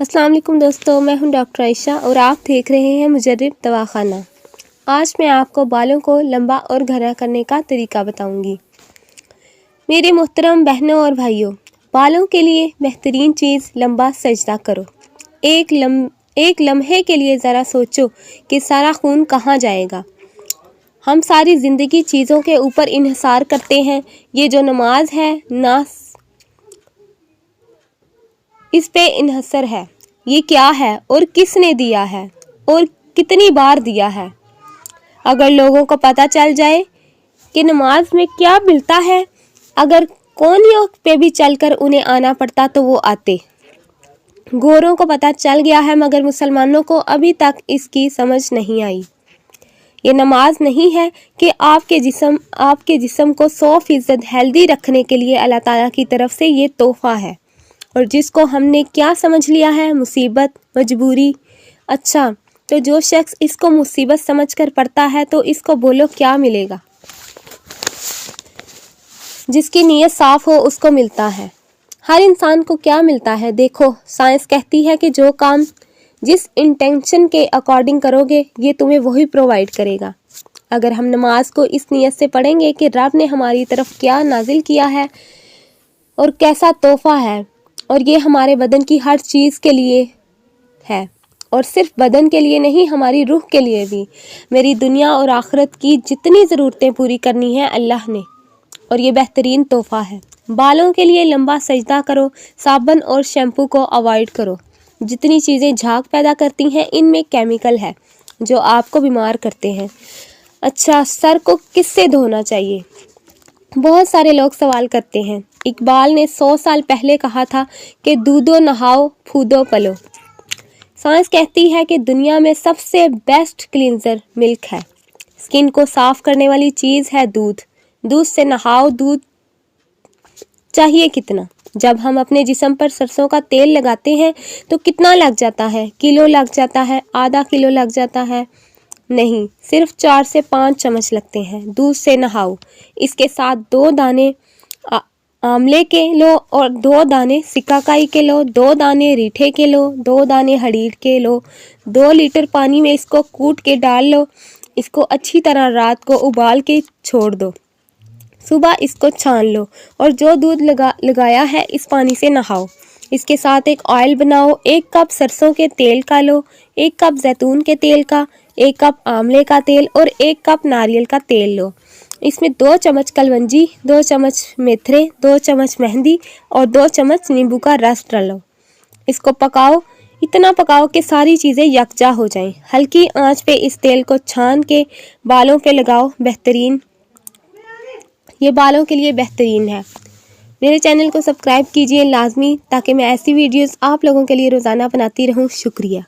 अस्सलाम वालेकुम दोस्तों, मैं हूं डॉक्टर आयशा और आप देख रहे हैं मुजर्रिब दवाखाना। आज मैं आपको बालों को लंबा और घना करने का तरीका बताऊंगी। मेरे मोहतरम बहनों और भाइयों, बालों के लिए बेहतरीन चीज़ लंबा सजदा करो। एक लम्हे के लिए ज़रा सोचो कि सारा खून कहाँ जाएगा। हम सारी ज़िंदगी चीज़ों के ऊपर इन्हिसार करते हैं। ये जो नमाज है ना, इस पे इन्हसर है। ये क्या है और किसने दिया है और कितनी बार दिया है। अगर लोगों को पता चल जाए कि नमाज में क्या मिलता है, अगर कोनियों पे भी चलकर उन्हें आना पड़ता तो वो आते। गोरों को पता चल गया है मगर मुसलमानों को अभी तक इसकी समझ नहीं आई। ये नमाज नहीं है कि आपके जिस्म को 100% हेल्दी रखने के लिए अल्लाह ताला की तरफ से ये तोहफा है, और जिसको हमने क्या समझ लिया है, मुसीबत, मजबूरी। अच्छा, तो जो शख्स इसको मुसीबत समझकर पढ़ता है तो इसको बोलो क्या मिलेगा। जिसकी नीयत साफ हो उसको मिलता है। हर इंसान को क्या मिलता है, देखो साइंस कहती है कि जो काम जिस इंटेंशन के अकॉर्डिंग करोगे ये तुम्हें वही प्रोवाइड करेगा। अगर हम नमाज को इस नीयत से पढ़ेंगे कि रब ने हमारी तरफ क्या नाजिल किया है और कैसा तोहफा है, और ये हमारे बदन की हर चीज़ के लिए है, और सिर्फ बदन के लिए नहीं, हमारी रूह के लिए भी। मेरी दुनिया और आखिरत की जितनी ज़रूरतें पूरी करनी है अल्लाह ने, और ये बेहतरीन तोहफा है। बालों के लिए लंबा सजदा करो। साबुन और शैम्पू को अवॉइड करो। जितनी चीज़ें झाग पैदा करती हैं इनमें केमिकल है जो आपको बीमार करते हैं। अच्छा, सर को किससे धोना चाहिए? बहुत सारे लोग सवाल करते हैं। इकबाल ने 100 साल पहले कहा था कि दूधो नहाओ फूदो पलो। साइंस कहती है कि दुनिया में सबसे बेस्ट क्लींजर मिल्क है। स्किन को साफ करने वाली चीज़ है दूध। दूध से नहाओ। दूध चाहिए कितना? जब हम अपने जिस्म पर सरसों का तेल लगाते हैं तो कितना लग जाता है? किलो लग जाता है? आधा किलो लग जाता है? नहीं, सिर्फ 4 से 5 चम्मच लगते हैं। दूध से नहाओ। इसके साथ 2 दाने आंवले के लो और 2 दाने सिकाकाई के लो, 2 दाने रीठे के लो, 2 दाने हरीर के लो। 2 लीटर पानी में इसको कूट के डाल लो। इसको अच्छी तरह रात को उबाल के छोड़ दो। सुबह इसको छान लो और जो दूध लगाया है इस पानी से नहाओ। इसके साथ एक ऑयल बनाओ। 1 कप सरसों के तेल का लो, 1 कप जैतून के तेल का, 1 कप आंवले का तेल और 1 कप नारियल का तेल लो। इसमें 2 चम्मच कलवंजी, 2 चम्मच मेथरे, 2 चम्मच मेहंदी और 2 चम्मच नींबू का रस डालो। इसको पकाओ। इतना पकाओ कि सारी चीज़ें यकजा हो जाएं। हल्की आंच पे इस तेल को छान के बालों पे लगाओ। बेहतरीन, ये बालों के लिए बेहतरीन है। मेरे चैनल को सब्सक्राइब कीजिए लाजमी, ताकि मैं ऐसी वीडियोस आप लोगों के लिए रोज़ाना बनाती रहूं। शुक्रिया।